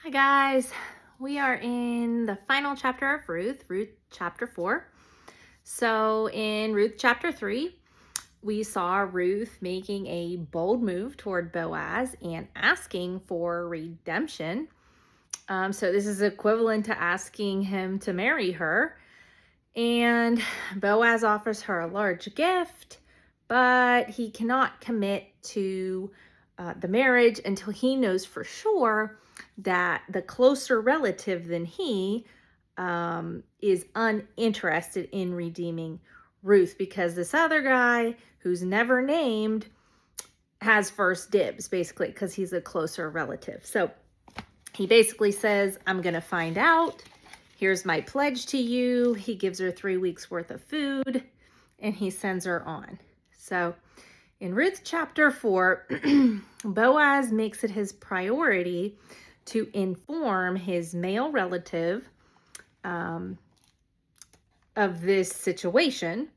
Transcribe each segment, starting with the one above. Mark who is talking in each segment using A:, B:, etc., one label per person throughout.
A: Hi guys, we are in the final chapter of Ruth chapter 4. So in Ruth chapter 3, we saw Ruth making a bold move toward Boaz and asking for redemption. So this is equivalent to asking him to marry her. And Boaz offers her a large gift, but he cannot commit to the marriage until he knows for sure that the closer relative than he is uninterested in redeeming Ruth, because this other guy who's never named has first dibs, basically, because he's a closer relative. So he basically says, I'm going to find out. Here's my pledge to you. He gives her 3 weeks worth of food and he sends her on. So in Ruth chapter 4, Boaz makes it his priority to inform his male relative of this situation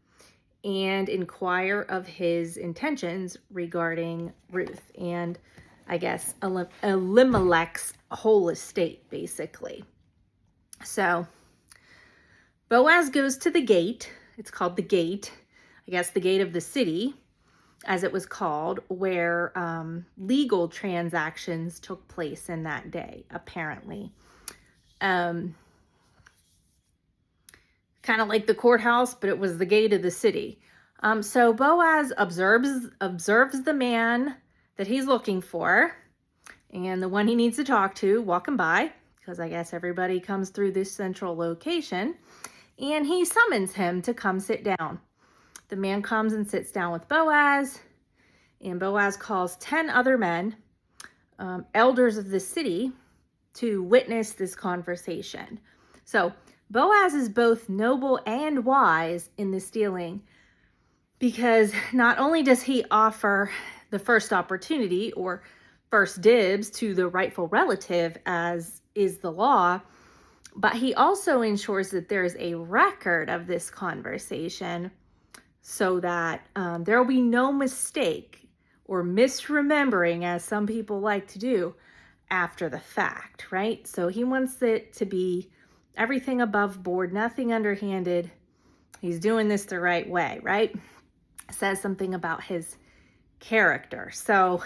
A: and inquire of his intentions regarding Ruth and, I guess, Elimelech's whole estate, basically. So Boaz goes to the gate. It's called the gate, I guess the gate of the city, as it was called, where legal transactions took place in that day, apparently. Kind of like the courthouse, but it was the gate of the city. So Boaz observes the man that he's looking for and the one he needs to talk to walking by, because I guess everybody comes through this central location, and he summons him to come sit down. The man comes and sits down with Boaz, and Boaz calls 10 other men, elders of the city, to witness this conversation. So Boaz is both noble and wise in this dealing, because not only does he offer the first opportunity or first dibs to the rightful relative, as is the law, but he also ensures that there is a record of this conversation so that there will be no mistake or misremembering, as some people like to do, after the fact, right? So he wants it to be everything above board, nothing underhanded. He's doing this the right way, right? Says something about his character. So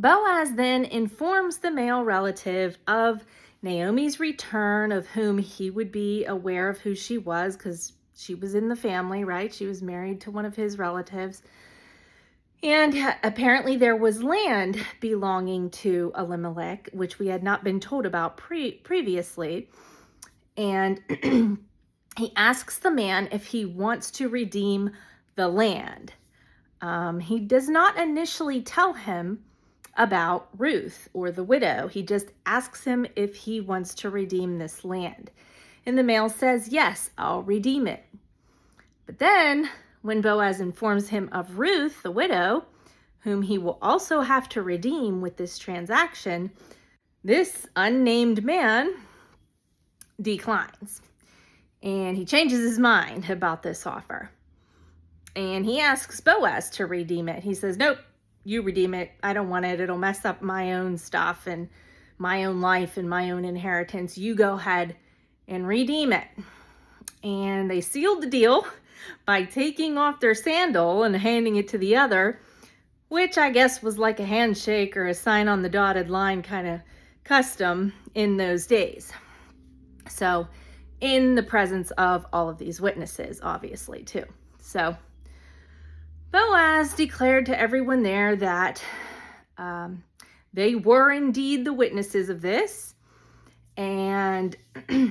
A: Boaz then informs the male relative of Naomi's return, of whom he would be aware of who she was, because she was in the family, right? She was married to one of his relatives. And apparently there was land belonging to Elimelech, which we had not been told about previously. And he asks the man if he wants to redeem the land. He does not initially tell him about Ruth or the widow. He just asks him if he wants to redeem this land. And the male says, yes, I'll redeem it. But then when Boaz informs him of Ruth, the widow, whom he will also have to redeem with this transaction, this unnamed man declines. And he changes his mind about this offer. And he asks Boaz to redeem it. He says, nope, you redeem it. I don't want it. It'll mess up my own stuff and my own life and my own inheritance. You go ahead and redeem it. And they sealed the deal by taking off their sandal and handing it to the other, which I guess was like a handshake or a sign on the dotted line kind of custom in those days. So in the presence of all of these witnesses, obviously, too. So Boaz declared to everyone there that they were indeed the witnesses of this, and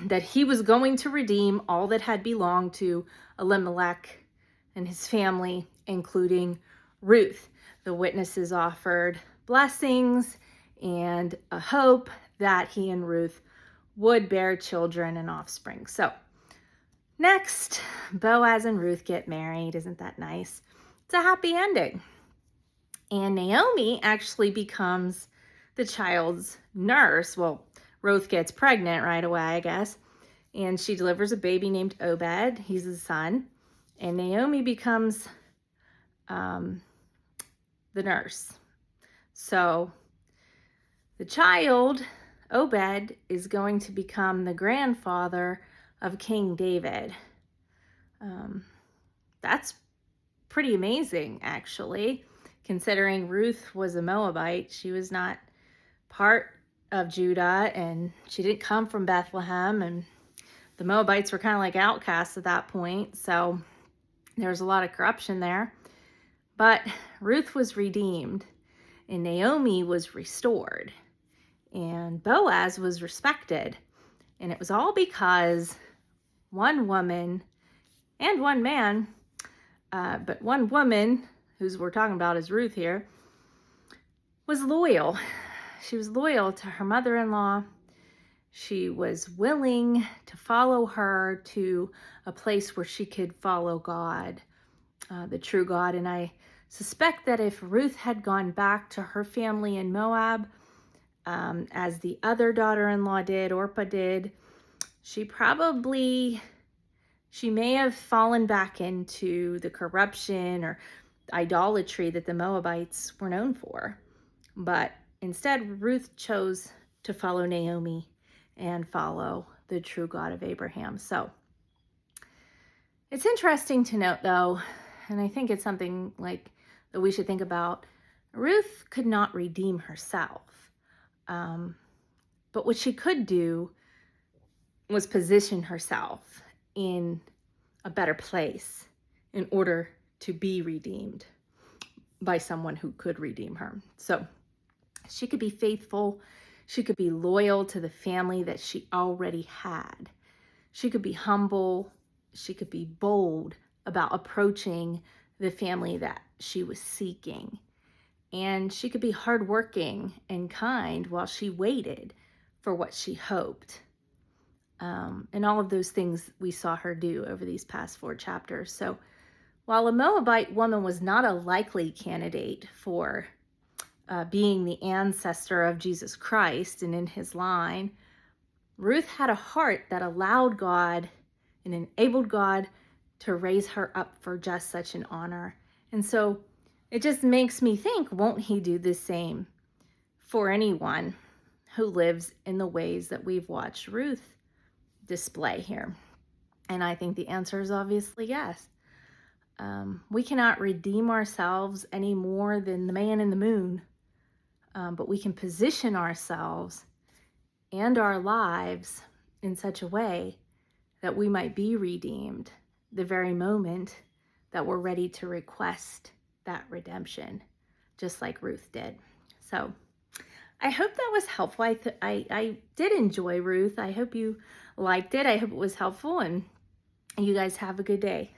A: that he was going to redeem all that had belonged to Elimelech and his family, including Ruth. The witnesses offered blessings and a hope that he and Ruth would bear children and offspring. So next, Boaz and Ruth get married. Isn't that nice? It's a happy ending. And Naomi actually becomes the child's nurse. Well, Ruth gets pregnant right away, I guess. And she delivers a baby named Obed. He's his son. And Naomi becomes the nurse. So The child, Obed, is going to become the grandfather of King David. That's pretty amazing, actually, considering Ruth was a Moabite. She was not part of Judah, and she didn't come from Bethlehem, and the Moabites were kind of like outcasts at that point, so there was a lot of corruption there. But Ruth was redeemed, and Naomi was restored, and Boaz was respected. And it was all because one woman and one man, but one woman, who's we're talking about is Ruth here, was loyal. She was loyal to her mother-in-law. She was willing to follow her to a place where she could follow God, the true God. And I suspect that if Ruth had gone back to her family in Moab, as the other daughter-in-law did, Orpah did, she may have fallen back into the corruption or idolatry that the Moabites were known for. But instead, Ruth chose to follow Naomi and follow the true God of Abraham. So it's interesting to note, though, and I think it's something like that we should think about. Ruth could not redeem herself. But what she could do was position herself in a better place in order to be redeemed by someone who could redeem her. So she could be faithful. She could be loyal to the family that she already had. She could be humble. She could be bold about approaching the family that she was seeking. And she could be hardworking and kind while she waited for what she hoped. And all of those things we saw her do over these past 4 chapters. So while a Moabite woman was not a likely candidate for being the ancestor of Jesus Christ and in his line, Ruth had a heart that allowed God and enabled God to raise her up for just such an honor. And so it just makes me think, won't he do the same for anyone who lives in the ways that we've watched Ruth display here? And I think the answer is obviously yes. We cannot redeem ourselves any more than the man in the moon, but we can position ourselves and our lives in such a way that we might be redeemed the very moment that we're ready to request that redemption, just like Ruth did. So I hope that was helpful. I did enjoy Ruth. I hope you liked it. I hope it was helpful, and you guys have a good day.